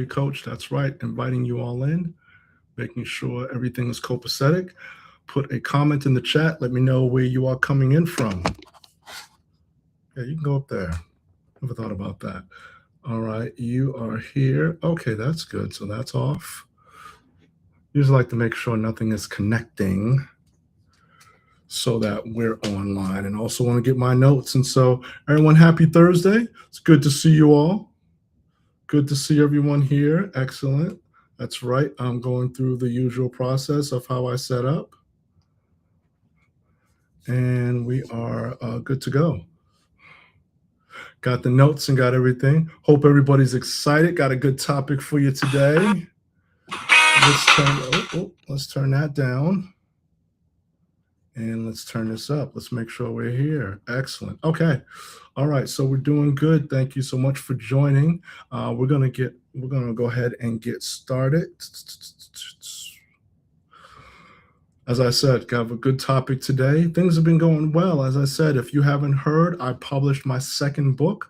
Accountability Coach. That's right, inviting you all in, making sure everything is copacetic. Put a comment in the chat. Let me know where you are coming in from. Yeah, you can go up there. Never thought about that. All right, you are here. Okay, that's good. So that's off. Usually like to make sure nothing is connecting so that we're online, and also want to get my notes. And so, everyone, happy Thursday. It's good to see you all. Good to see everyone here. Excellent. That's right. I'm going through the usual process of how I set up, and we are good to go. Got the notes and got everything. Hope everybody's excited. Got a good topic for you today. Let's turn that down. And let's turn this up. Let's make sure we're here. Excellent. Okay. All right. So we're doing good. Thank you so much for joining. We're gonna go ahead and get started. As I said, got a good topic today. Things have been going well. As I said, if you haven't heard, I published my second book.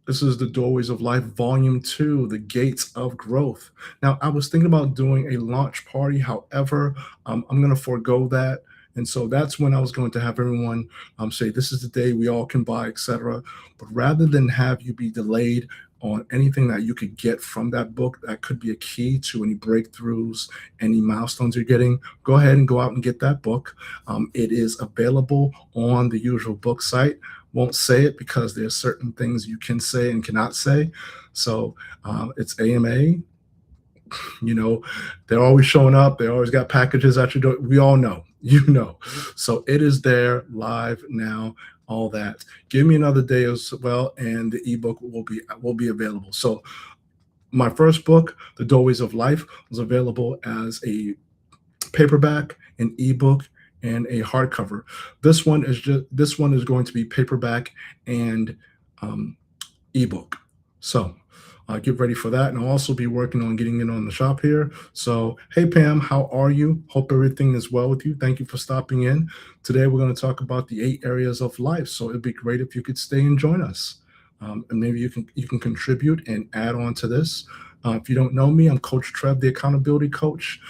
This is The Doorways of Life, Volume 2, The Gates of Growth. Now, I was thinking about doing a launch party. However, I'm going to forego that. And so that's when I was going to have everyone say, this is the day we all can buy, etc. But rather than have you be delayed on anything that you could get from that book that could be a key to any breakthroughs, any milestones you're getting, go ahead and go out and get that book. It is available on the usual book site. Won't say it because there's certain things you can say and cannot say. So it's AMA. You know, they're always showing up. They always got packages at your door. We all know, you know. So it is there live now. All that. Give me another day as well, and the ebook will be available. So my first book, The Doorways of Life, was available as a paperback, an ebook, and a hardcover. This one is going to be paperback and ebook. So get ready for that. And I'll also be working on getting it on the shop here. So, hey, Pam, how are you? Hope everything is well with you. Thank you for stopping in. Today, we're going to talk about the 8 areas of life. So it'd be great if you could stay and join us. And maybe you can contribute and add on to this. If you don't know me, I'm Coach Trev, the Accountability Coach.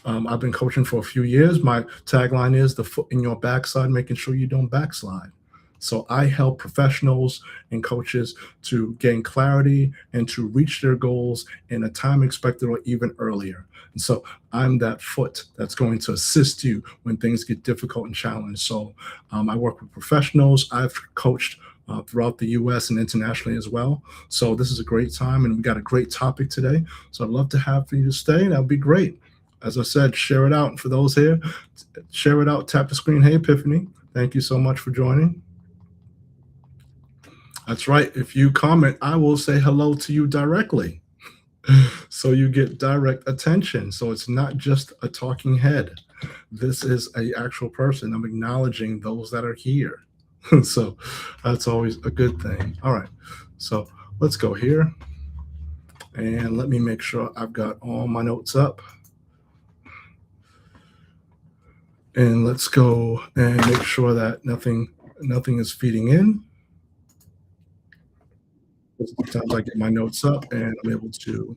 I've been coaching for a few years. My tagline is the foot in your backside, making sure you don't backslide. So I help professionals and coaches to gain clarity and to reach their goals in a time expected or even earlier. And so I'm that foot that's going to assist you when things get difficult and challenged. So I work with professionals. I've coached throughout the U.S. and internationally as well. So this is a great time, and we got a great topic today. So I'd love to have for you to stay. That would be great. As I said, share it out. And for those here, share it out. Tap the screen. Hey, Epiphany. Thank you so much for joining. That's right. If you comment, I will say hello to you directly. So you get direct attention. So it's not just a talking head. This is an actual person. I'm acknowledging those that are here. So that's always a good thing. All right. So let's go here. And let me make sure I've got all my notes up. And let's go and make sure that nothing is feeding in. Sometimes I get my notes up and I'm able to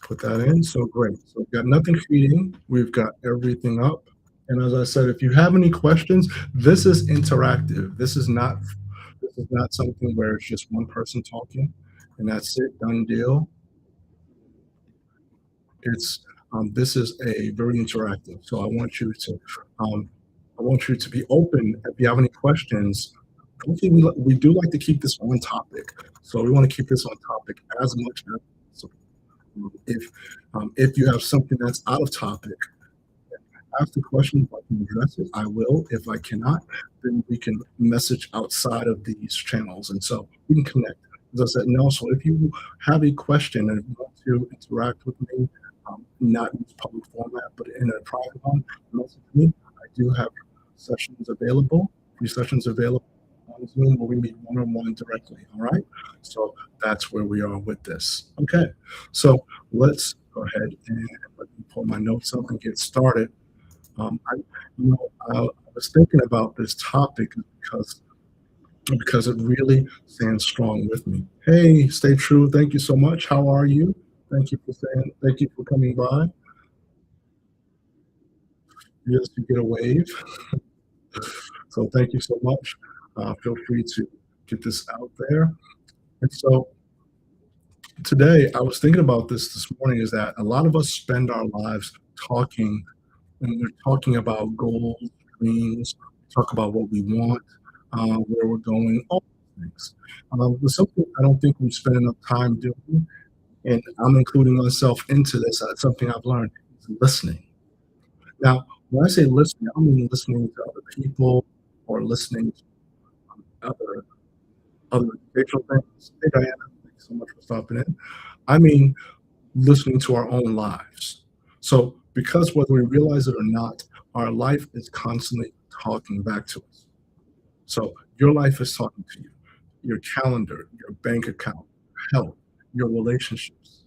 put that in. So great. So we've got nothing feeding. We've got everything up. And as I said, if you have any questions, this is interactive. This is not something where it's just one person talking and that's it, done deal. It's this is a very interactive. So I want you to be open. If you have any questions, we do like to keep this on topic. So we want to keep this on topic as much as possible. If you have something that's out of topic, ask the question. If I can address it, I will. If I cannot, then we can message outside of these channels, and so we can connect. As I said, and also if you have a question and you want to interact with me, not in public format, but in a private one, message me. I do have sessions available, free sessions available on Zoom where we meet one-on-one directly. All right. So that's where we are with this. Okay. So let's go ahead and let me pull my notes up and get started. I was thinking about this topic because because it really stands strong with me. Hey, stay true. Thank you so much. How are you? Thank you for coming by. Yes, you get a wave. So thank you so much. Feel free to get this out there. And so today I was thinking about this morning is that a lot of us spend our lives talking and we're talking about goals, dreams, talk about what we want, where we're going, all these things. But something I don't think we spend enough time doing, and I'm including myself into this. Something I've learned is listening. Now, when I say listening, I don't mean listening to other people or listening to other other educational things. Hey, Diana, thanks so much for stopping in. I mean listening to our own lives. So, because whether we realize it or not, our life is constantly talking back to us. So, your life is talking to you, your calendar, your bank account, health, your relationships,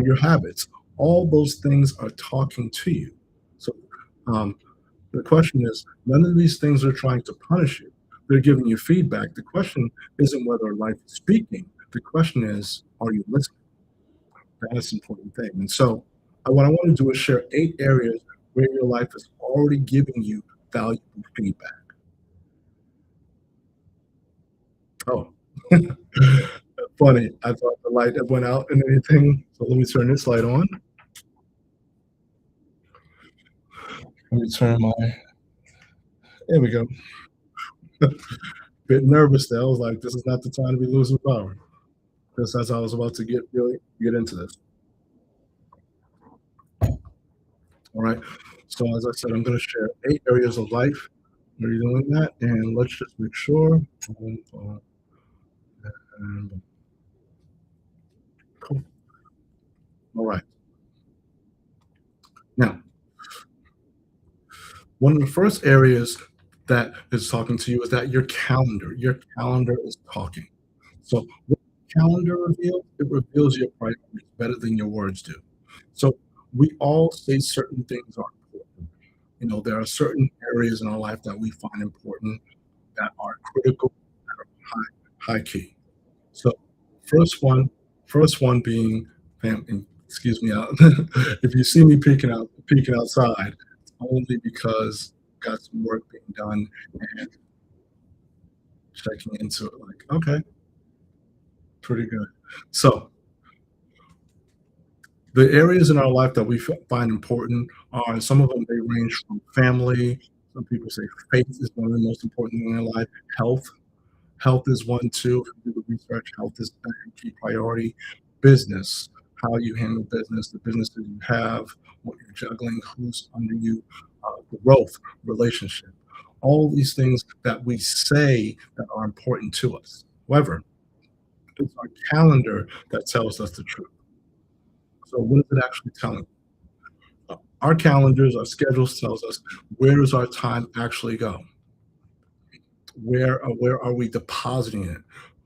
your habits, all those things are talking to you. So, um, the question is none of these things are trying to punish you. They're giving you feedback. The question isn't whether life is speaking. The question is, are you listening? That's an important thing. And so, what I want to do is share 8 areas where your life is already giving you valuable feedback. Oh, funny. I thought the light had went out and anything. So let me turn this light on. Let me turn my. There we go. Bit nervous there. I was like, this is not the time to be losing power. Just as I was about to get into this. All right. So as I said, I'm going to share 8 areas of life where you're doing that, and let's just make sure. And cool. All right. Now, one of the first areas that is talking to you is that your calendar is talking. So what your calendar reveals, it reveals your priorities better than your words do. So we all say certain things are important. There are certain areas in our life that we find important that are critical, that are high key. So first one, first one being, and excuse me out. If you see me peeking outside, it's only because got some work being done and checking into it. Like, okay, pretty good. So the areas in our life that we find important are some of them. They range from family. Some people say faith is one of the most important things in their life. Health, health is one too. If you do the research, health is a key priority. Business, how you handle business, the businesses you have, what you're juggling, who's under you, growth, relationship, all these things that we say that are important to us. However, it's our calendar that tells us the truth. So what is it actually telling? Our calendars, our schedules tells us where does our time actually go? Where are we depositing it?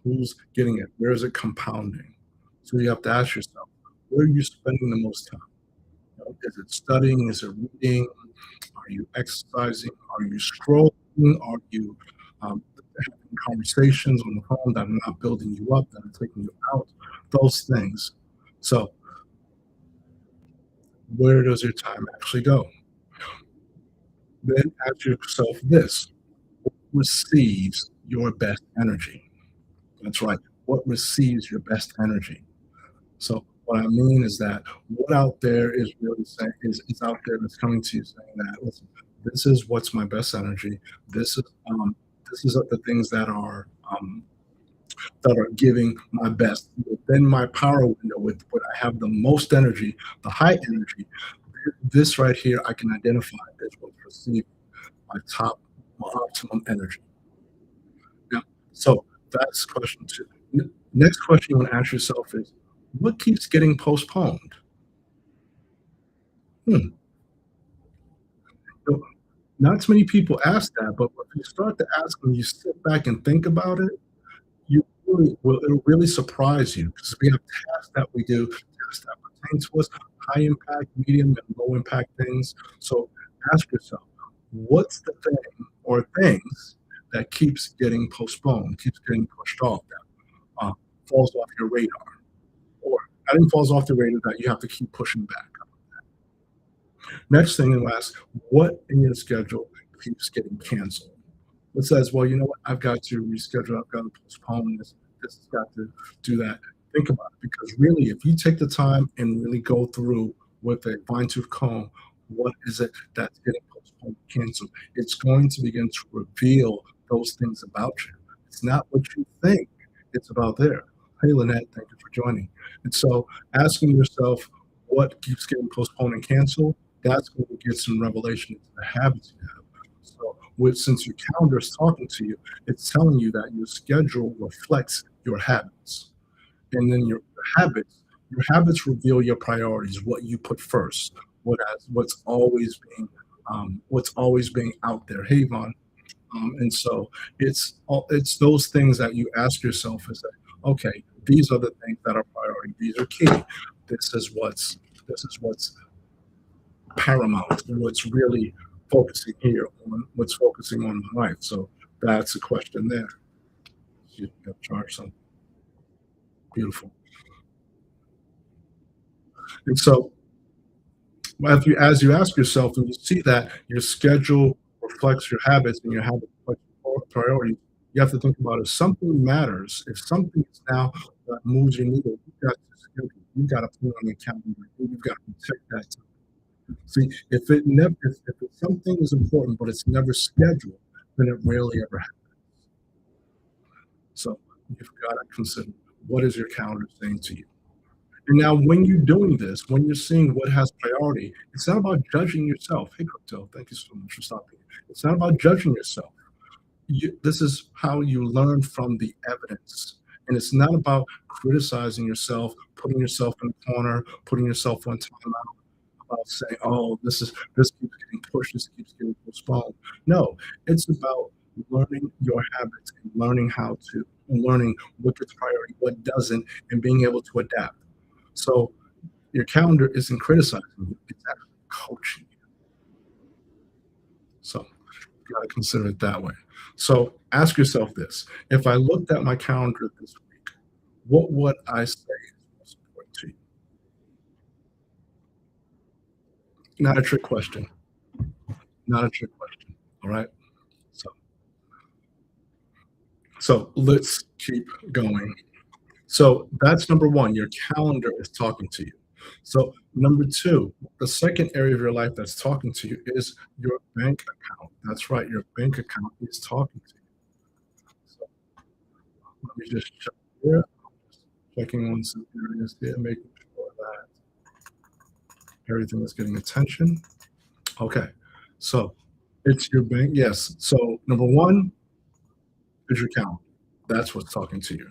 Who's getting it? Where is it compounding? So you have to ask yourself, where are you spending the most time? Is it studying? Is it reading? Are you exercising? Are you scrolling? Are you having conversations on the phone that are not building you up, that are taking you out? Those things. So where does your time actually go? Then ask yourself this: what receives your best energy? That's right. What receives your best energy? So what I mean is that what out there is really saying is out there that's coming to you saying that listen, this is what's my best energy. This is this is the things that are giving my best within my power window with what I have the most energy, the high energy. This right here, I can identify as what's receiving my top, my optimum energy. Now, so that's question two. Next question you want to ask yourself is, what keeps getting postponed? Hmm. So not too many people ask that, but if you start to ask and you sit back and think about it, it'll really surprise you because we have tasks that we do, tasks that pertain to us, high impact, medium, and low impact things. So ask yourself, what's the thing or things that keeps getting postponed, keeps getting pushed off, that falls off your radar, or nothing falls off the radar that you have to keep pushing back. Next thing you ask, what in your schedule keeps getting canceled? What says, well, you know what, I've got to reschedule, I've got to postpone this, this has got to do that. Think about it, because really, if you take the time and really go through with a fine tooth comb, what is it that's getting postponed, canceled? It's going to begin to reveal those things about you. It's not what you think, it's about there. Hey, Lynette, thank you for joining. And so, asking yourself what keeps getting postponed and canceled, that's going to get some revelation into the habits you have. So, since your calendar is talking to you, it's telling you that your schedule reflects your habits, and then your habits reveal your priorities, what you put first, what's always being out there. Hey, Vaughn. And so it's those things that you ask yourself is that, okay, these are the things that are priority. These are key. This is what's paramount, and what's really focusing here on what's focusing on my life. So that's a question there. You got charged some beautiful. And so as you ask yourself and you see that your schedule reflects your habits and your habits reflect your priorities, you have to think about if something matters, if something is now that moves your needle, you've got to put it on your calendar. You've got to protect that time. See, if something is important but it's never scheduled, then it rarely ever happens. So you've got to consider what is your calendar saying to you. And now, when you're doing this, when you're seeing what has priority, it's not about judging yourself. Hey, Crypto, thank you so much for stopping. It's not about judging yourself. This is how you learn from the evidence. And it's not about criticizing yourself, putting yourself in a corner, putting yourself on timeout, about saying, oh, this keeps getting pushed, this keeps getting postponed. No, it's about learning your habits and learning what gets priority, what doesn't, and being able to adapt. So your calendar isn't criticizing you, it's actually coaching you. So you got to consider it that way. So ask yourself this: if I looked at my calendar this week, what would I say is most important to you? Not a trick question. Not a trick question. All right. So let's keep going. So that's number one. Your calendar is talking to you. So number two, the second area of your life that's talking to you is your bank account. That's right. Your bank account is talking to you. So let me just check here. Checking on some areas there, making sure that everything is getting attention. Okay. So it's your bank. Yes. So number one is your calendar. That's what's talking to you.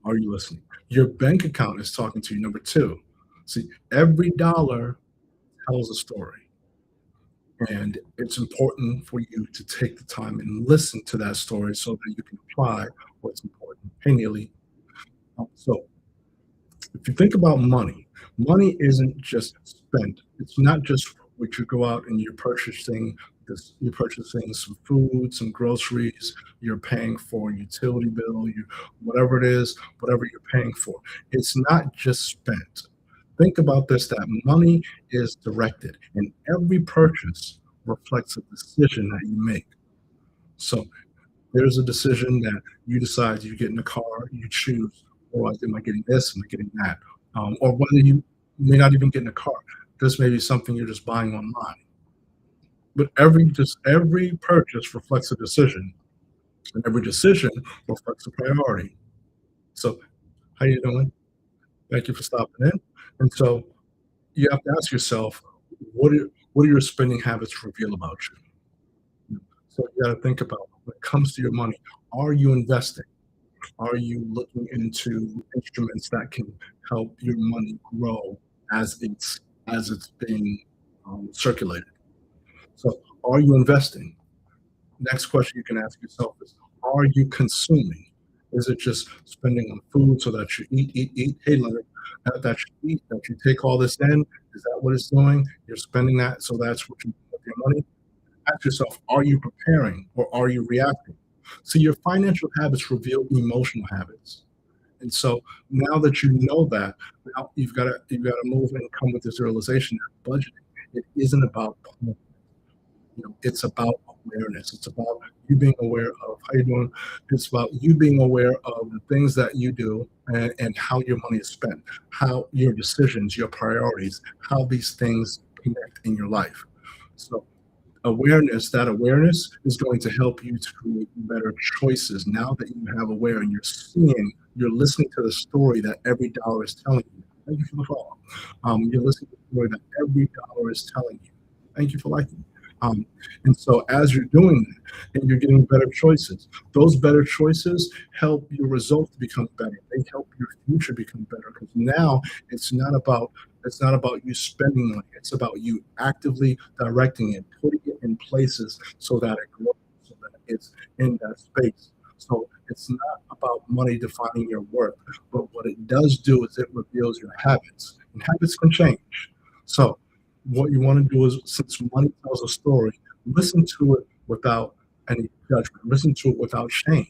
Are you listening? Your bank account is talking to you. Number two, see, every dollar tells a story. And it's important for you to take the time and listen to that story so that you can apply what's important. Hey, Neely. So if you think about money, money isn't just spent. It's not just what you go out and you're purchasing this, you're purchasing some food, some groceries, you're paying for a utility bill, whatever it is, whatever you're paying for. It's not just spent. Think about this, that money is directed, and every purchase reflects a decision that you make. So there's a decision that you decide you get in a car, you choose, or am I getting this, am I getting that? Or whether you may not even get in a car. This may be something you're just buying online. But every purchase reflects a decision, and every decision reflects a priority. So how you doing? Thank you for stopping in. And so you have to ask yourself, what do your spending habits reveal about you? So you got to think about when it comes to your money, are you investing? Are you looking into instruments that can help your money grow as it's being circulated? So, are you investing? Next question you can ask yourself is, are you consuming? Is it just spending on food so that you eat? Hey, Leonard, that you eat, that you take all this in? Is that what it's doing? You're spending that, so that's what you do with your money. Ask yourself, are you preparing or are you reacting? So your financial habits reveal emotional habits. And so now that you know that, now you've got to move and come with this realization that budgeting, it isn't about it's about awareness. It's about you being aware of how you're doing. It's about you being aware of the things that you do and how your money is spent, how your decisions, your priorities, how these things connect in your life. So that awareness is going to help you to create better choices now that you have aware and you're listening to the story that every dollar is telling you. Thank you for the follow. You're listening to the story that every dollar is telling you. Thank you for liking. Um, and so as you're doing that and you're getting better choices, those better choices help your results become better. They help your future become better because now it's not about it's not about you spending money. It's about you actively directing it, putting it in places so that it grows, so that it's in that space. So it's not about money defining your worth, but what it does do is it reveals your habits, and habits can change. So what you want to do is, since money tells a story, listen to it without any judgment, listen to it without shame.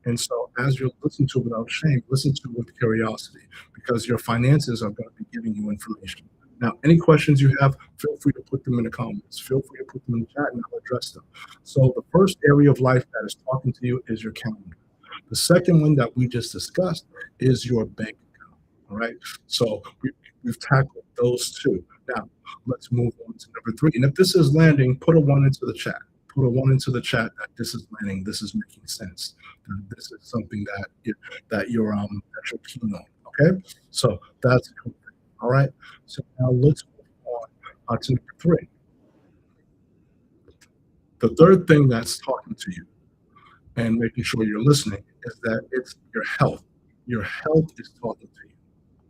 And so, as you listen to it without shame, listen to it with curiosity because your finances are going to be giving you information. Now, any questions you have, feel free to put them in the comments. Feel free to put them in the chat and I'll address them. So, the first area of life that is talking to you is your calendar. The second one that we just discussed is your bank account. All right. So, we've tackled those two. Now, let's move on to number three. And if this is landing, put a one into the chat. Put a one into the chat that this is landing. This is making sense. This is something that you're keen on. Okay, so that's cool. All right. So now let's move on to number three. The third thing that's talking to you and making sure you're listening is that it's your health. Your health is talking to you.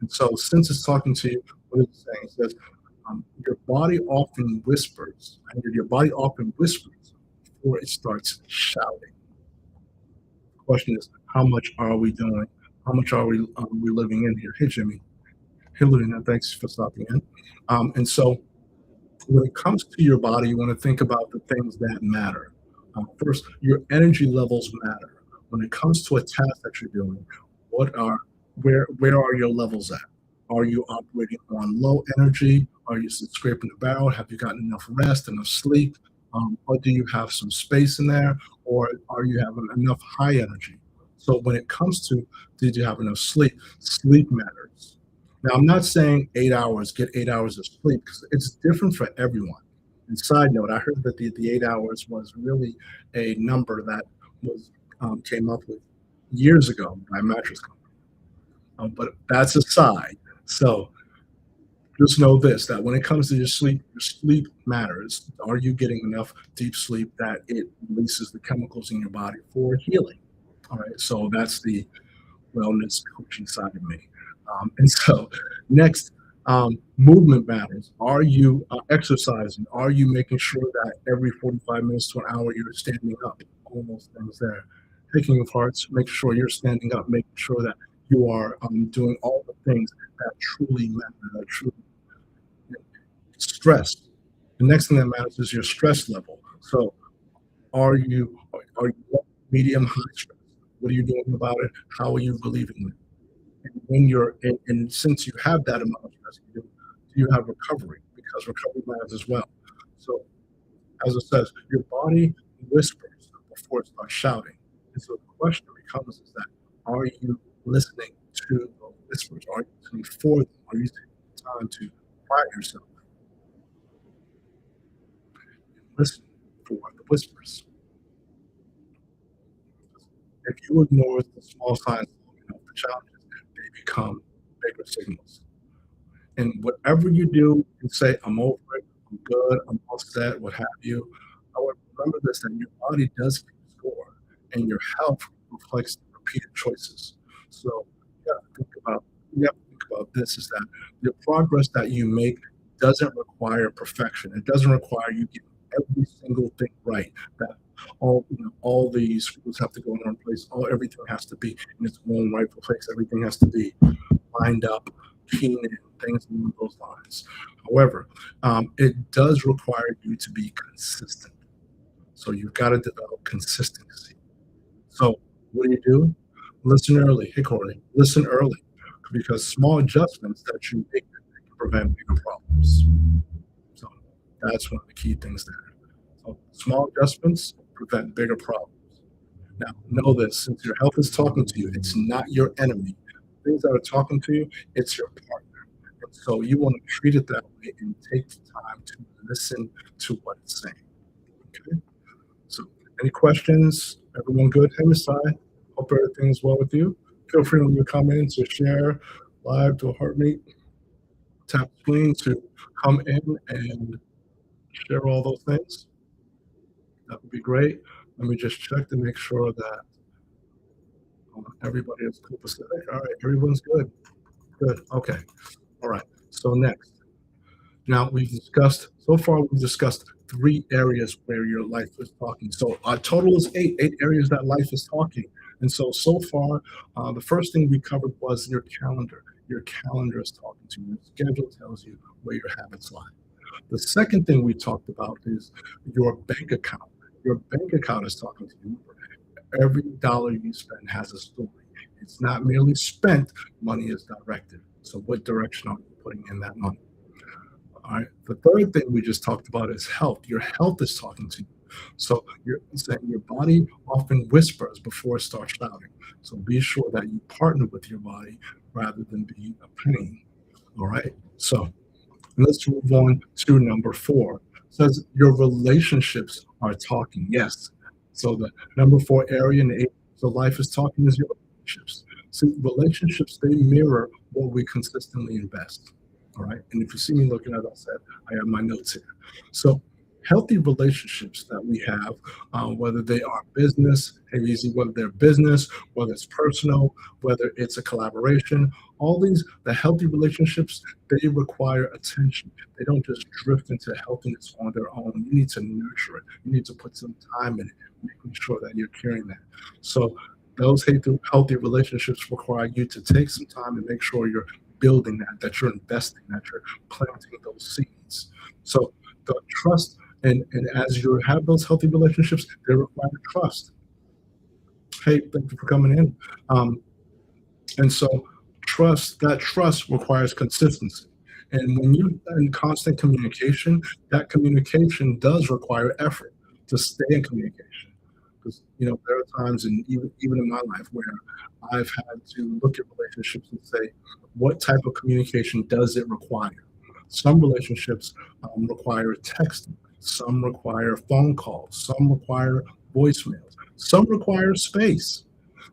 And so, since it's talking to you, what it's saying is that your body often whispers, and your body often whispers before it starts shouting. The question is, how much are we doing? How much are we living in here? Hey, Jimmy. Hey, Luna. Thanks for stopping in. And so, when it comes to your body, you want to think about the things that matter. First, your energy levels matter. When it comes to a task that you're doing, what are where are your levels at? Are you operating on low energy? Are you scraping the barrel? Have you gotten enough rest, enough sleep? Or do you have some space in there? Or are you having enough high energy? So when it comes to did you have enough sleep, sleep matters. Now, I'm not saying 8 hours, get 8 hours of sleep because it's different for everyone. And side note, I heard that the 8 hours was really a number that was came up with years ago by a mattress company. But that's aside. So just know this: that when it comes to your sleep matters. Are you getting enough deep sleep that it releases the chemicals in your body for healing? All right. So that's the wellness coaching side of me. And so, next, movement matters. Are you exercising? Are you making sure that every 45 minutes to an hour you're standing up? All those things there. Taking of hearts, make sure you're standing up, making sure that you are doing all the things that truly matter, that truly stress. The next thing that matters is your stress level. So, are you medium high stress? What are you doing about it? How are you relieving it? And when and since you have that amount of stress, you have recovery because recovery matters as well. So as it says, your body whispers before it starts shouting. And so the question becomes is that are you listening to those whispers? Are you listening for them? Are you taking time to quiet yourself and listen for the whispers? If you ignore the small signs long enough, the challenges, they become bigger signals. And whatever you do, you can say, I'm over it, I'm good, I'm all set, what have you. However, remember this that your body does keep score and your health reflects the repeated choices. So you have to think about this is that the progress that you make doesn't require perfection. It doesn't require you getting every single thing right. That all the screws have to go in one place. Everything has to be in its own rightful place. Everything has to be lined up, keen in, things along those lines. However, it does require you to be consistent. So you've got to develop consistency. So what do you do? Listen early. Hey, Corey, listen early because small adjustments that you make can prevent bigger problems. So that's one of the key things there. So small adjustments prevent bigger problems. Now, know this, since your health is talking to you, it's not your enemy. Things that are talking to you, it's your partner. And so you want to treat it that way and take the time to listen to what it's saying. Okay. So, any questions? Everyone good? Hey, Miss Sai. Hope everything's well with you. Feel free to leave a comment to share live to a heartbeat. Tap the screen to come in and share all those things. That would be great. Let me just check to make sure that everybody is copacetic. All right, everyone's good. Good. Okay. All right. So next, now so far we've discussed three areas where your life is talking. So our total is eight areas that life is talking. And so far, the first thing we covered was your calendar. Your calendar is talking to you. Your schedule tells you where your habits lie. The second thing we talked about is your bank account. Your bank account is talking to you. Every dollar you spend has a story. It's not merely spent, money is directed. So, what direction are you putting in that money? All right. The third thing we just talked about is health. Your health is talking to you. So, you're saying your body often whispers before it starts shouting. So, be sure that you partner with your body rather than be a pain. All right. So, let's move on to number four. It says your relationships are talking. Yes. So the number four area in the eight so life is talking is your relationships. See, relationships they mirror what we consistently invest. All right. And if you see me looking, as I said, I have my notes here. So healthy relationships that we have, whether they are business, hey, easy, whether they're business, whether it's personal, whether it's a collaboration, all these the healthy relationships they require attention. They don't just drift into healthiness on their own. You need to nurture it. You need to put some time in it, making sure that you're carrying that. So those healthy relationships require you to take some time and make sure you're building that you're investing, that you're planting those seeds. So the trust and as you have those healthy relationships, they require trust. Hey, thank you for coming in. Um, and so trust requires consistency. And when you're in constant communication, that communication does require effort to stay in communication. Because there are times, and even in my life, where I've had to look at relationships and say, what type of communication does it require? Some relationships require texting, some require phone calls, some require voicemails, some require space.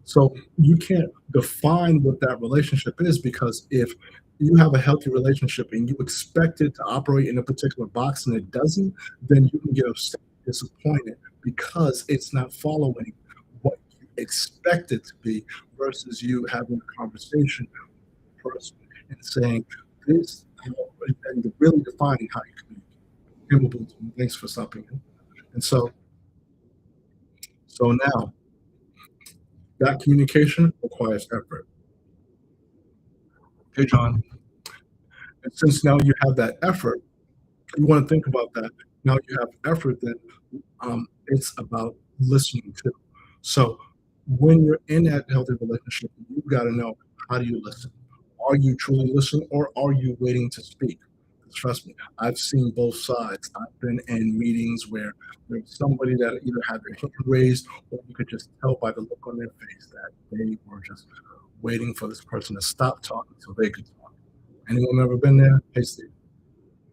So you can't define what that relationship is because if you have a healthy relationship and you expect it to operate in a particular box and it doesn't, then you can get upset, disappointed because it's not following what you expect it to be versus you having a conversation with the person and saying this and really defining how you communicate. Thanks for stopping in. And so now that communication requires effort. Hey, John. And since now you have that effort, you want to think about that. Now you have effort, then it's about listening too. So when you're in that healthy relationship, you've got to know how do you listen? Are you truly listening or are you waiting to speak? Trust me, I've seen both sides. I've been in meetings where there's somebody that either had their hand raised or you could just tell by the look on their face that they were just waiting for this person to stop talking so they could talk. Anyone ever been there? Hey, Steve,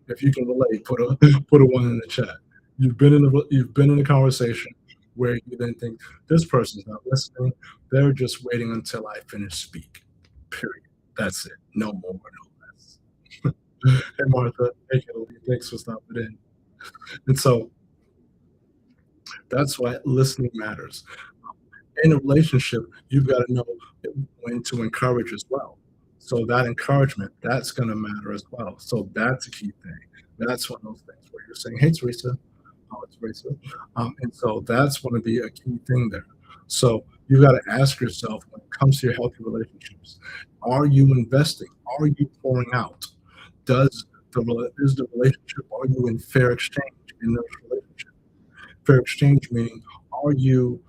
if you can relate, put a one in the chat. You've been in a conversation where you then think this person's not listening. They're just waiting until I finish speak. Period. That's it. No more, no less. Hey Martha, hey Kelly, thanks for stopping in. And so that's why listening matters. In a relationship, you've got to know when to encourage as well. So that encouragement, that's going to matter as well. So that's a key thing. That's one of those things where you're saying, "Hey, Teresa, oh, it's Teresa," and so that's going to be a key thing there. So you've got to ask yourself when it comes to your healthy relationships: Are you investing? Are you pouring out? Is the relationship? Are you in fair exchange in those relationships? Fair exchange meaning, are you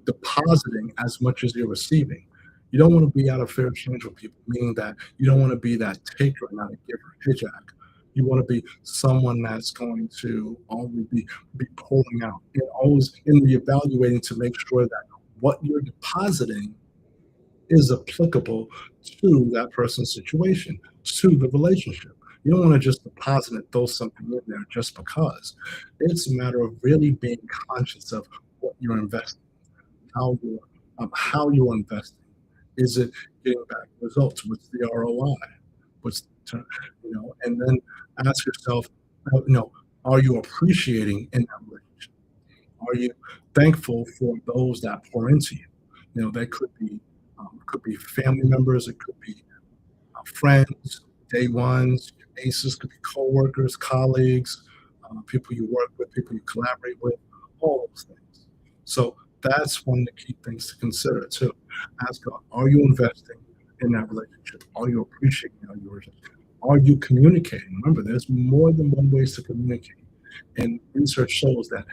depositing as much as you're receiving. You don't want to be out of fair exchange with people, meaning that you don't want to be that taker and not a giver. Hey, Jack. You want to be someone that's going to always be pulling out and always in reevaluating to make sure that what you're depositing is applicable to that person's situation, to the relationship. You don't want to just deposit and throw something in there just because. It's a matter of really being conscious of what you're investing, how you're investing. Is it getting back results? What's the ROI? What's and then ask yourself, are you appreciating in that relationship? Are you thankful for those that pour into you? That could be family members, it could be friends, day ones, your aces, could be coworkers, colleagues, people you work with, people you collaborate with, all those things. So that's one of the key things to consider too. Ask God, are you investing in that relationship? Are you appreciating how you relationship? Are you communicating? Remember, there's more than one ways to communicate. And research shows that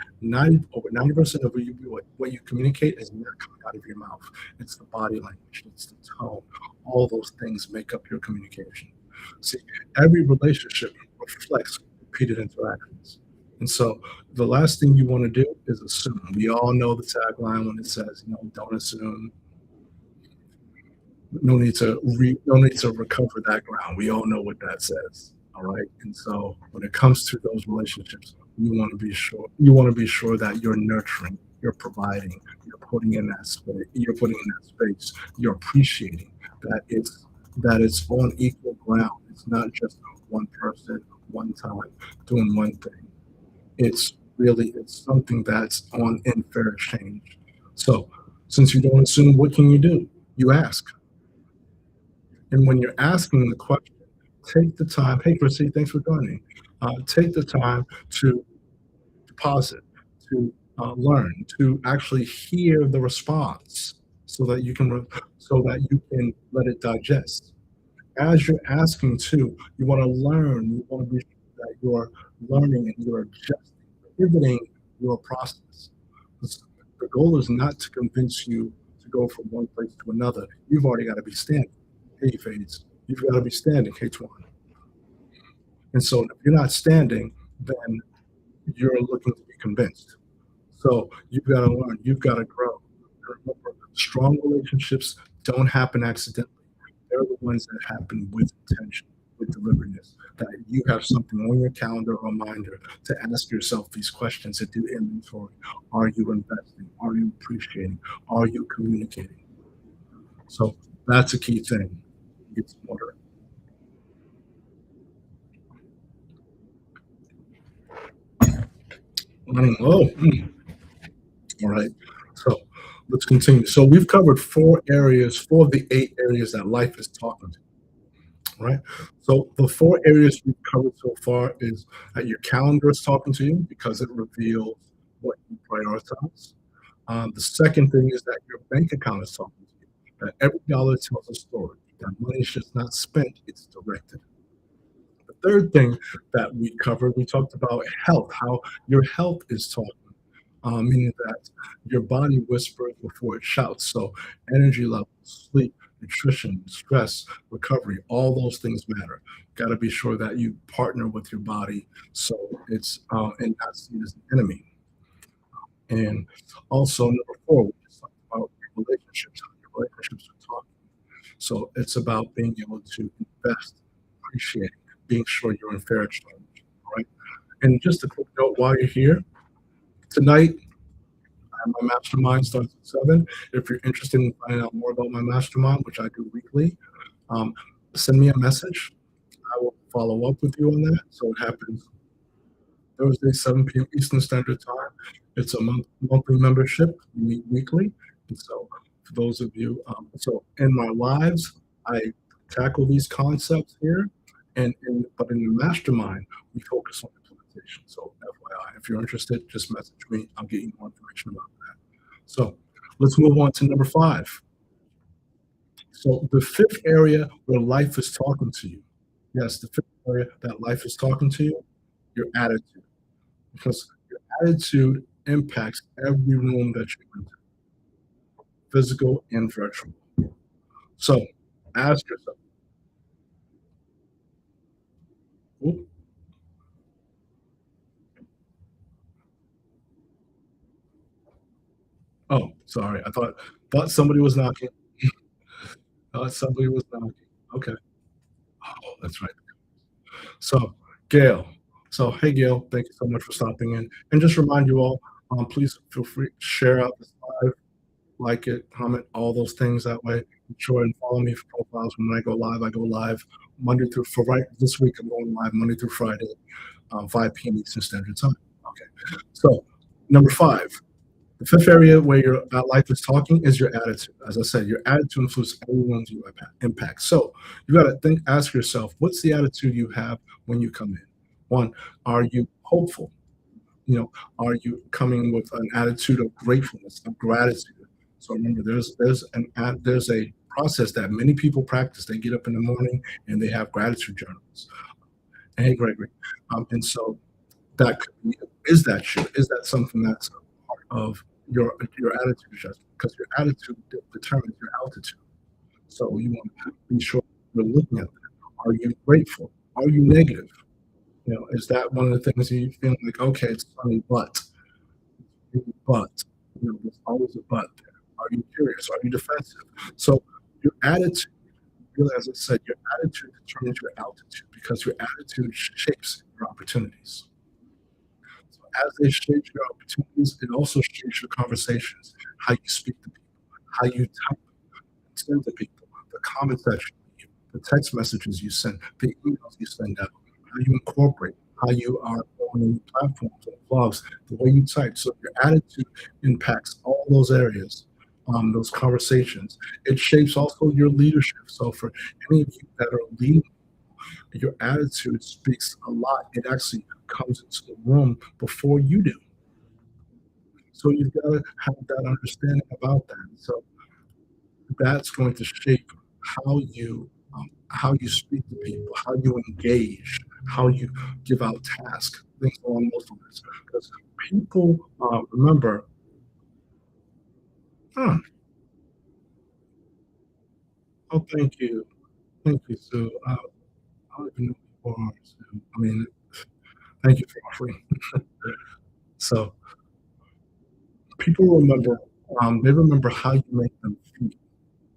over 90% of what you communicate is not coming out of your mouth. It's the body language, it's the tone. All those things make up your communication. See, every relationship reflects repeated interactions. And so the last thing you want to do is assume. We all know the tagline when it says, don't assume, no need to recover that ground. We all know what that says. All right. And so when it comes to those relationships, you want to be sure that you're nurturing, you're providing, you're putting in that space, you're appreciating that it's on equal ground. It's not just one person, one time doing one thing. It's something that's on in fair exchange. So since you don't assume, what can you do? You ask. And when you're asking the question, take the time. Hey, Chrissy, thanks for joining. Take the time to deposit, to learn, to actually hear the response, so that you can let it digest. As you're asking too, you want to learn. You want to be sure that you're learning and you're adjusting, pivoting your process. The goal is not to convince you to go from one place to another. You've already got to be standing. Hey, Fades. You've got to be standing, H1. And so if you're not standing, then you're looking to be convinced. So you've got to learn, you've got to grow. Remember, strong relationships don't happen accidentally. They're the ones that happen with intention, with deliberateness. That you have something on your calendar or reminder to ask yourself these questions, to do inventory. Are you investing? Are you appreciating? Are you communicating? So that's a key thing. Get some water. Running low. All right. So let's continue. So we've covered four of the 8 areas that life is talking to. Right. So the 4 areas we've covered so far is that your calendar is talking to you because it reveals what you prioritize. The second thing is that your bank account is talking to you. That every dollar tells a story. That money is just not spent; it's directed. The third thing that we talked about health, how your health is talking, meaning that your body whispers before it shouts. So, energy levels, sleep, nutrition, stress, recovery, all those things matter. Got to be sure that you partner with your body so it's and not seen as an enemy. And also, number four, we just talked about relationships, how your relationships are talking. So, it's about being able to invest, appreciate, being sure you're in fair exchange. All right. And just a quick note while you're here, tonight, my mastermind starts at 7. If you're interested in finding out more about my mastermind, which I do weekly, um, send me a message. I will follow up with you on that. So it happens Thursday, 7 p.m. Eastern Standard Time. It's a monthly membership. We meet weekly. And so for those of you, so in my lives, I tackle these concepts here. But in the mastermind, we focus on implementation. So FYI, if you're interested, just message me. I'll get you more information about that. So let's move on to number 5. So the fifth area where life is talking to you. Yes, the fifth area that life is talking to you, your attitude. Because your attitude impacts every room that you enter. physical and virtual. So ask yourself, "Oop, oh, sorry, thought somebody was knocking. Thought somebody was knocking. Okay. Oh, that's right. So, Gail. So, hey, Gail, thank you so much for stopping in. And just remind you all, please feel free to share out this live, like it, comment, all those things that way. Be sure and follow me for profiles. When I go live Monday through for right this week. I'm going live Monday through Friday, 5 p.m. Eastern Standard Time. Okay. So, number five, the fifth area where your life is talking is your attitude. As I said, your attitude influences everyone's you impact. So you got to think, ask yourself, what's the attitude you have when you come in? One, are you hopeful? You know, are you coming with an attitude of gratefulness, of gratitude? So remember, there's a process that many people practice. They get up in the morning and they have gratitude journals. Hey, Gregory, and so that could be, is that true? Is that something that's a part of your attitude adjustment? Because your attitude determines your altitude. So you want to be sure you're looking at that. Are you grateful? Are you negative? You know, is that one of the things you feel like, okay, it's funny, but you know, there's always a but there. Are you curious? Are you defensive? So your attitude, really, as I said, your attitude determines your altitude because your attitude shapes your opportunities. So as they shape your opportunities, it also shapes your conversations, how you speak to people, how you type and send to people, the comments that you leave, the text messages you send, the emails you send out, how you incorporate, how you are on any platforms and blogs, the way you type. So your attitude impacts all those areas, those conversations. It shapes also your leadership. So for any of you that are leading, your attitude speaks a lot. It actually comes into the room before you do. So you've got to have that understanding about that. So that's going to shape how you speak to people, how you engage, how you give out tasks, things along those lines. Because people remember, huh, oh, thank you, Sue. I don't even know who you are, Sue. I mean, thank you for offering. So people remember, they remember how you make them feel.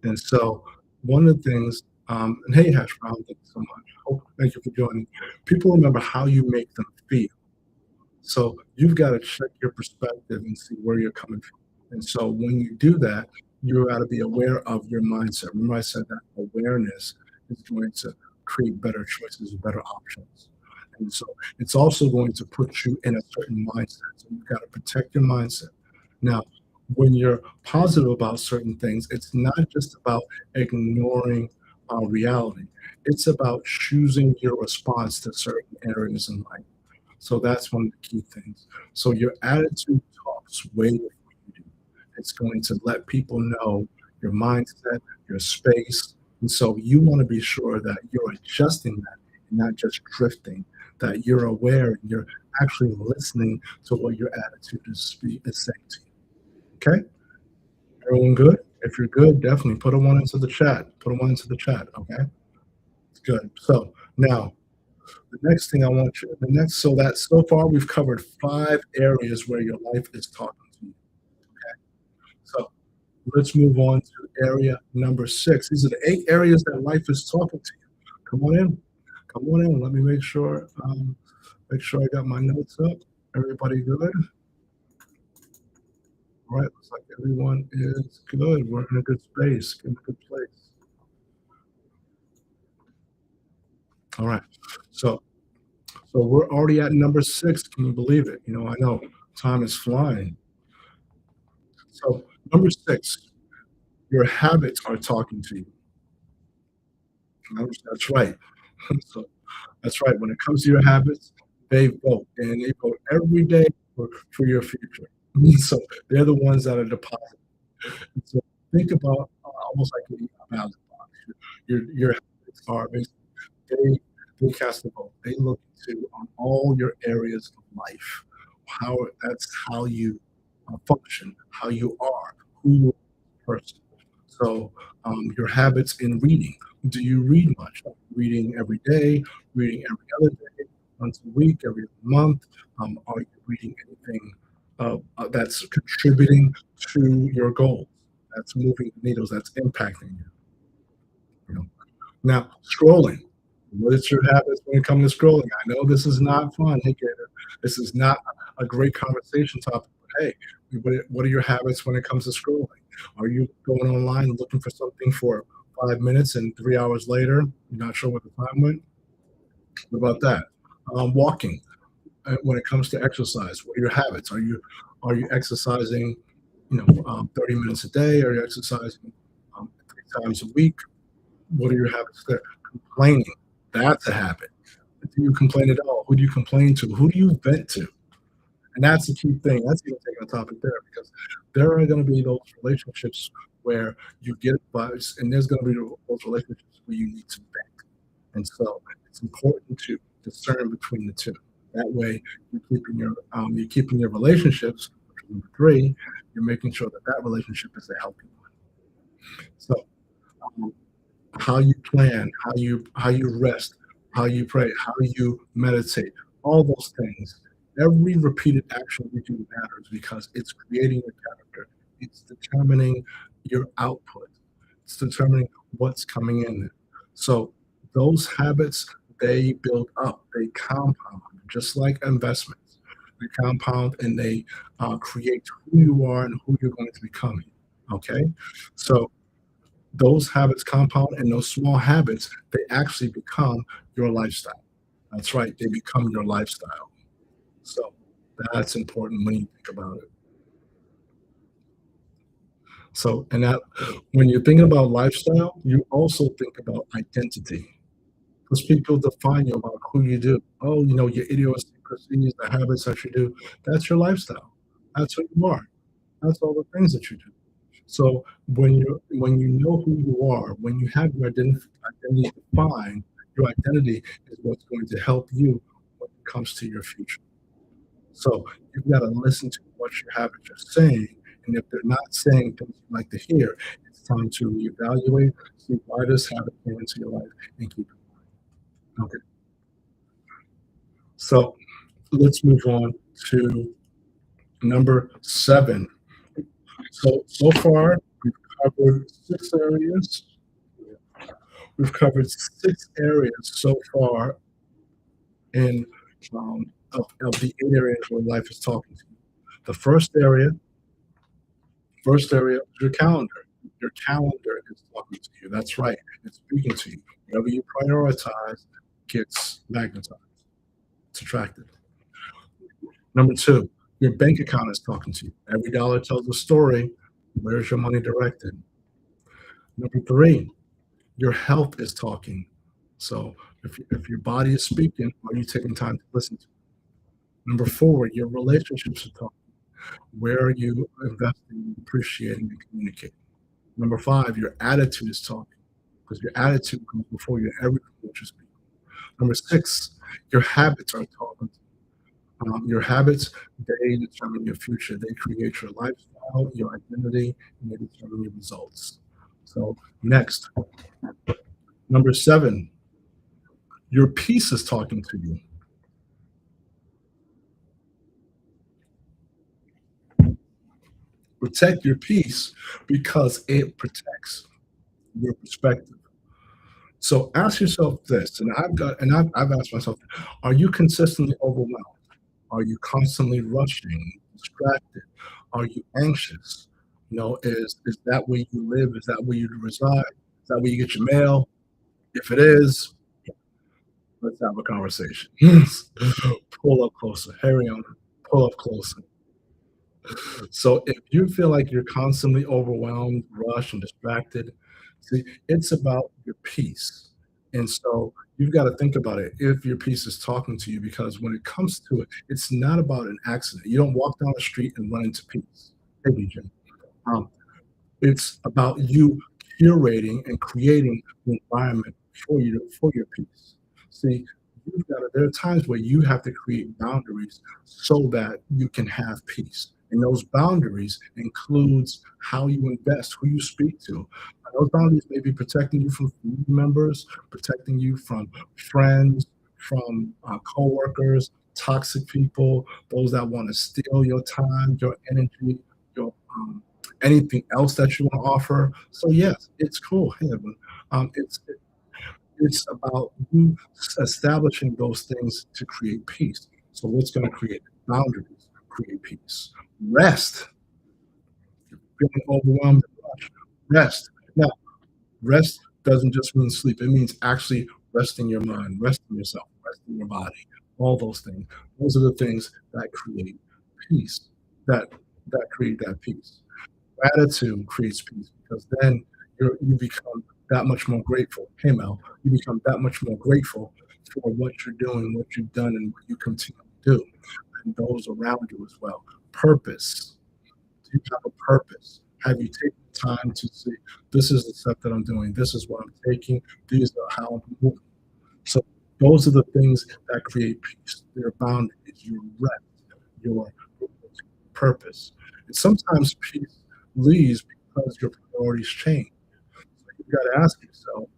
And so one of the things, and hey, Hash Brown, thank you so much. Thank you for joining. People remember how you make them feel. So you've got to check your perspective and see where you're coming from. And so when you do that, you got to be aware of your mindset. Remember, I said that awareness is going to create better choices and better options. And so it's also going to put you in a certain mindset. So you've got to protect your mindset. Now, when you're positive about certain things, it's not just about ignoring reality. It's about choosing your response to certain areas in life. So that's one of the key things. So your attitude talks way before you do. It's going to let people know your mindset, your space. And so you want to be sure that you're adjusting that and not just drifting, that you're aware and you're actually listening to what your attitude is saying to you. Okay? Everyone good? If you're good, definitely put a one into the chat. Put a one into the chat. Okay? It's good. So now the next thing I want you, the next, so that so far we've covered five areas where your life is talking to you. Okay. So let's move on to area number six. These are the eight areas that life is talking to you. Come on in. Come on in. Let me make sure I got my notes up. Everybody good? All right. Looks like everyone is good. We're in a good space, in a good place. All right. So so we're already at number six. Can you believe it? You know, I know time is flying. So number six, your habits are talking to you. That's right. So that's right. When it comes to your habits, they vote and they vote every day for your future. So they're the ones that are deposited. So think about almost like a ballot box. Your habits are basically they they cast a vote. They look to on all your areas of life. How that's how you function, how you are, who you are person. So, your habits in reading. Do you read much? Reading every day, reading every other day, once a week, every other month? Are you reading anything that's contributing to your goals? That's moving the needles, that's impacting you. You know? Now, scrolling. What is your habits when it comes to scrolling? I know this is not fun. Hey, Gator, this is not a great conversation topic. But hey, what are your habits when it comes to scrolling? Are you going online looking for something for 5 minutes and 3 hours later, you're not sure what the time went? What about that? Walking. When it comes to exercise, what are your habits? Are you exercising, 30 minutes a day? Are you exercising 3 times a week? What are your habits there? Complaining. That's a habit. Do you complain at all? Who do you complain to? Who do you vent to? And that's the key thing. That's even taking a topic there because there are going to be those relationships where you get advice, and there's going to be those relationships where you need to vent. And so it's important to discern between the two. That way, you're keeping your relationships. Number three, you're making sure that that relationship is a healthy one. So um, how you plan, how you rest, how you pray, how you meditate, all those things. Every repeated action you do matters because it's creating your character. It's determining your output. It's determining what's coming in. So those habits they build up, they compound, just like investments. They compound and they create who you are and who you're going to become. Okay, so those habits compound and those small habits they actually become your lifestyle. That's right, they become your lifestyle. So that's important when you think about it. So and that when you're thinking about lifestyle you also think about identity because people define you about who you do. Oh, your idiosyncrasies, the habits that you do, that's your lifestyle. That's who you are. That's all the things that you do. So when you know who you are, when you have your identity defined, your identity is what's going to help you when it comes to your future. So you've got to listen to what your habits are saying, and if they're not saying things you like to hear, it's time to reevaluate, see why this habit came into your life, and keep it. Okay. So let's move on to number 7. So far we've covered 6 areas. We've covered 6 areas so far of the 8 areas where life is talking to you. The first area is your calendar. Your calendar is talking to you. That's right. It's speaking to you. Whatever you prioritize gets magnetized. It's attracted. Number 2, your bank account is talking to you. Every dollar tells a story. Where's your money directed? Number 3, your health is talking. So if your body is speaking, are you taking time to listen to it? Number 4, your relationships are talking. Where are you investing, appreciating, and communicating? Number 5, your attitude is talking because your attitude comes before you everything that you speak. Number 6, your habits are talking. Your habits, they determine your future. They create your lifestyle, your identity, and they determine your results. So next, number 7, your peace is talking to you. Protect your peace because it protects your perspective. So ask yourself this, and I've asked myself, are you consistently overwhelmed? Are you constantly rushing, distracted? Are you anxious? Is that where you live? Is that where you reside? Is that where you get your mail? If it is, let's have a conversation. Pull up closer. Harry on, pull up closer. So if you feel like you're constantly overwhelmed, rushed, and distracted, see, it's about your peace. And so you've got to think about it if your peace is talking to you, because when it comes to it, it's not about an accident. You don't walk down the street and run into peace. Hey, BJ. Um, it's about you curating and creating the environment for your peace. See, there are times where you have to create boundaries so that you can have peace. And those boundaries includes how you invest, who you speak to. And those boundaries may be protecting you from family members, protecting you from friends, from coworkers, toxic people, those that want to steal your time, your energy, your anything else that you want to offer. So yes, it's cool. Hey, but, it's about you establishing those things to create peace. So what's going to create boundaries? Create peace. Rest. Feeling overwhelmed and rushed. Rest. Now, rest doesn't just mean sleep. It means actually resting your mind, resting yourself, resting your body. All those things. Those are the things that create peace. That create that peace. Gratitude creates peace because then you become that much more grateful. Hey Mel, you become that much more grateful for what you're doing, what you've done, and what you continue to do, and those around you as well. Purpose. Do you have a purpose? Have you taken time to see this is the step that I'm doing, this is what I'm taking, these are how I'm moving. So those are the things that create peace. Their boundaries, your rest, your purpose. And sometimes peace leaves because your priorities change. You got to ask yourself,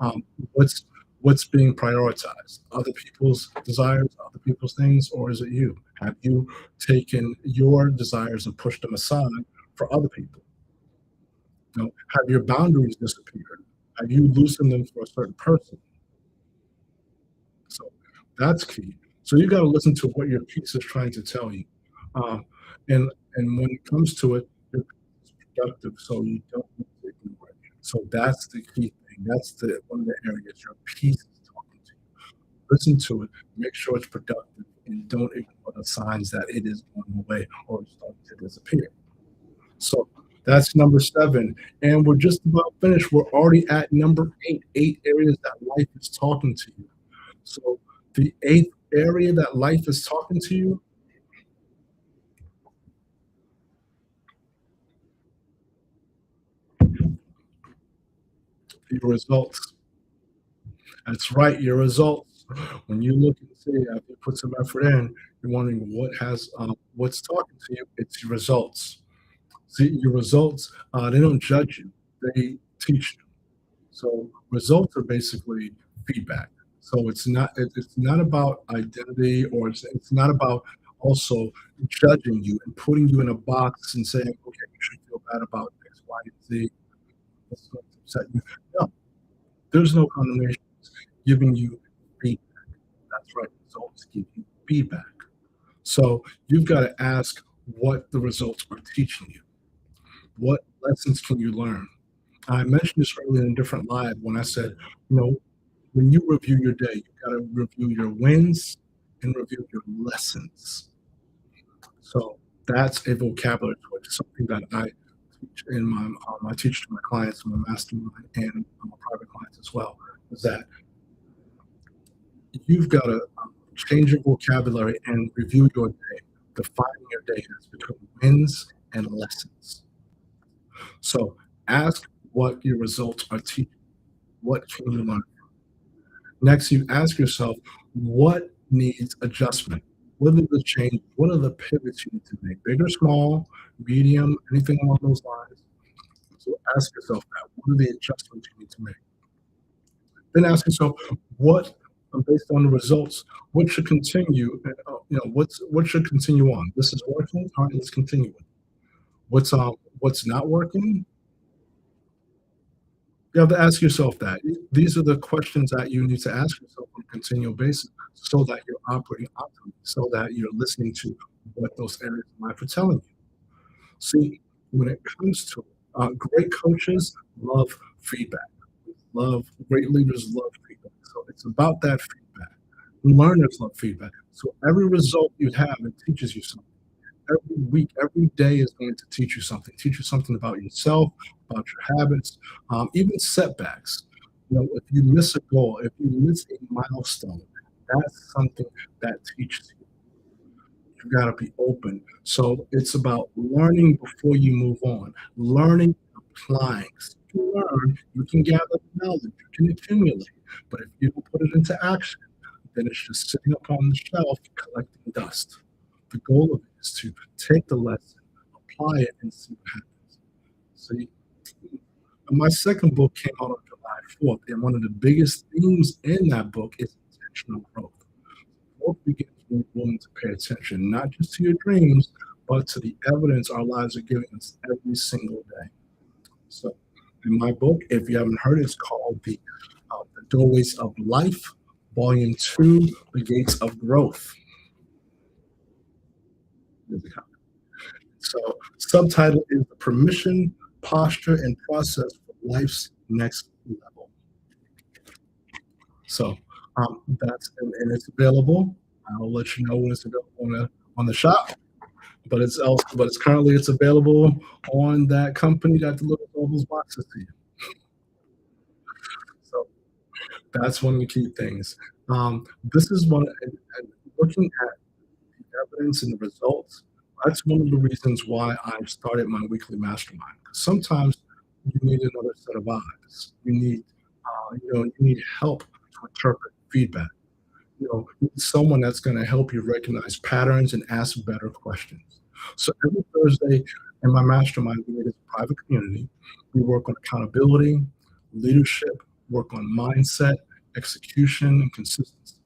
um, what's what's being prioritized? Other people's desires, other people's things, or is it you? Have you taken your desires and pushed them aside for other people? You know, have your boundaries disappeared? Have you loosened them for a certain person? So that's key. So you got to listen to what your piece is trying to tell you, um, and when it comes to it, your piece is productive, so you don't need to ignore it. So that's the key thing. That's the one of the areas your piece is talking to you. Listen to it. Make sure it's productive, and don't ignore the signs that it is going away or it's starting to disappear. So that's number seven, and we're just about finished. We're already at number eight. Eight areas that life is talking to you. So the eighth area that life is talking to you, your results. That's right, your results. When you look and see after you put some effort in, you're wondering what's talking to you. It's your results. See, your results. They don't judge you; they teach you. So results are basically feedback. So it's not about identity or it's not about also judging you and putting you in a box and saying, okay, you should feel bad about X, Y, and Z. That's going to upset you. No, there's no condemnation. It's giving you feedback. That's right. Results give you feedback. So you've got to ask what the results are teaching you. What lessons can you learn? I mentioned this earlier in a different live when I said, when you review your day, you got to review your wins and review your lessons. So that's a vocabulary switch, something that I teach in I teach to my clients in my mastermind and my private clients as well. Is that you've got to change your vocabulary and review your day, defining your day as between wins and lessons. So ask what your results are teaching. What can you learn? Next, you ask yourself, what needs adjustment? What are the changes? What are the pivots you need to make? Big or small, medium, anything along those lines. So ask yourself that. What are the adjustments you need to make? Then ask yourself, what, based on the results, what should continue? What should continue on? This is working. All right, let's continue. What's not working? You have to ask yourself that. These are the questions that you need to ask yourself on a continual basis so that you're operating optimally, so that you're listening to what those areas of life are telling you. See, when it comes to great coaches, love feedback. Love great leaders love feedback. So it's about that feedback. Learners love feedback. So every result you have, it teaches you something. Every week, every day is going to teach you something about yourself, about your habits, even setbacks. If you miss a goal, if you miss a milestone, that's something that teaches you. You got to be open. So it's about learning before you move on, learning, applying. So you learn, you can gather knowledge, you can accumulate. But if you don't put it into action, then it's just sitting up on the shelf collecting dust. The goal of it is to take the lesson, apply it and see what happens. See, my second book came out on July 4th, and one of the biggest themes in that book is intentional growth. Growth begins when you're willing to pay attention, not just to your dreams, but to the evidence our lives are giving us every single day. So, in my book, if you haven't heard it, it's called The Doorways of Life, Volume 2, The Gates of Growth. So, subtitle is The Permission, Posture, and Process for Life's Next Level. So, and it's available. I'll let you know when it's available on the shop. But it's currently it's available on that company that delivers all those boxes to you. So that's one of the key things. This is one, and looking at the evidence and the results. That's one of the reasons why I've started my weekly mastermind. 'Cause sometimes you need another set of eyes. You need help to interpret feedback. You need someone that's going to help you recognize patterns and ask better questions. So every Thursday in my mastermind, we meet as a private community. We work on accountability, leadership, work on mindset, execution, and consistency.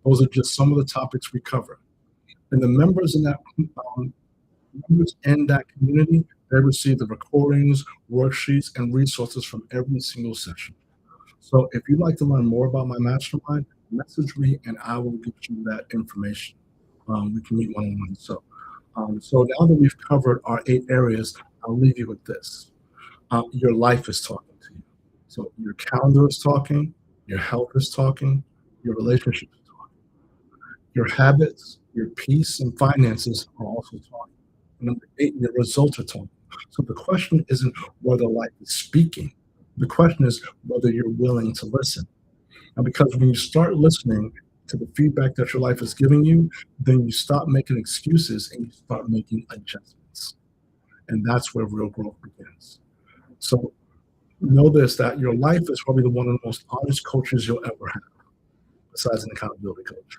Those are just some of the topics we cover. And the um, members in that community, they receive the recordings, worksheets, and resources from every single session. So if you'd like to learn more about my mastermind, message me and I will get you that information. We can meet one on one. So now that we've covered our 8 areas, I'll leave you with this. Your life is talking to you. So your calendar is talking, your health is talking, your relationship is talking, your habits, your peace, and finances are also talking. And number 8, your results are talking. So the question isn't whether life is speaking. The question is whether you're willing to listen. And because when you start listening to the feedback that your life is giving you, then you stop making excuses and you start making adjustments. And that's where real growth begins. So know this, that your life is probably the one of the most honest coaches you'll ever have, besides an accountability coach.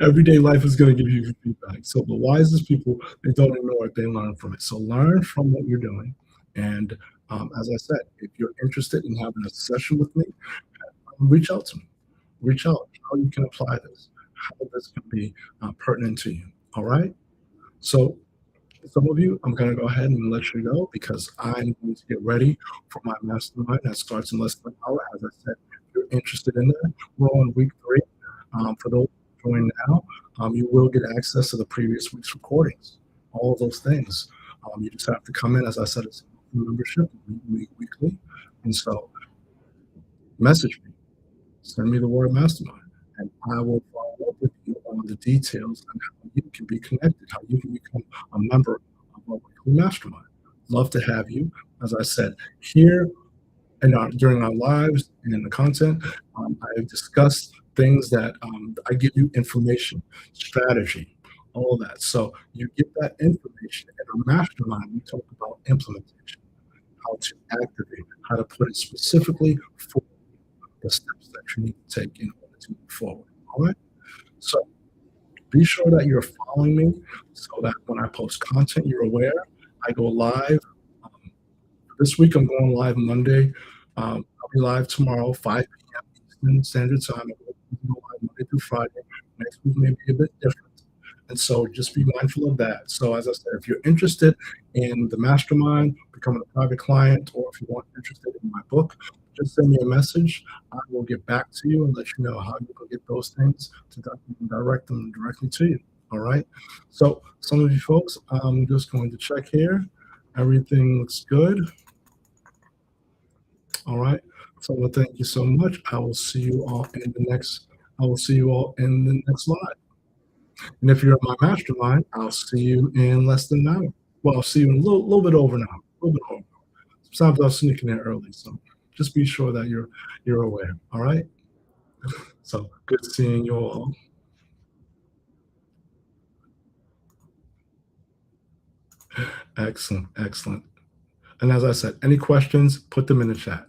Everyday life is going to give you feedback. So the wisest people, they don't ignore it, they learn from it. So learn from what you're doing. And as I said, if you're interested in having a session with me, reach out to me. Reach out how you can apply this, how this can be pertinent to you. All right. So some of you, I'm going to go ahead and let you go because I'm going to get ready for my mastermind that starts in less than an hour. As I said, if you're interested in that, we're on week 3. For those joining now, you will get access to the previous week's recordings, all of those things. You just have to come in, as I said, it's a membership weekly. And so message me, send me the word mastermind, and I will follow up with you on the details on how you can be connected, how you can become a member of our weekly mastermind. Love to have you. As I said, here during our lives and in the content, I have discussed things that I give you information, strategy, all of that. So you get that information. In our mastermind, we talk about implementation, how to activate it, how to put it specifically for the steps that you need to take in order to move forward. All right. So be sure that you're following me so that when I post content, you're aware. I go live. This week, I'm going live Monday. I'll be live tomorrow, 5 p.m. Eastern Standard Time. I'll go live Monday through Friday. Next week may be a bit different. And so just be mindful of that. So as I said, if you're interested in the mastermind, becoming a private client, or if you want interested in my book, just send me a message. I will get back to you and let you know how you can get those things to direct them directly to you. All right. So some of you folks, I'm just going to check here. Everything looks good. All right. So well, thank you so much. I will see you all in the next live. And if you're in my mastermind, I'll see you in less than an hour. Well, I'll see you in a little bit over an hour. A little bit over. Sometimes I'll sneak in there early. So just be sure that you're aware. All right. So good seeing you all. Excellent. Excellent. And as I said, any questions, put them in the chat.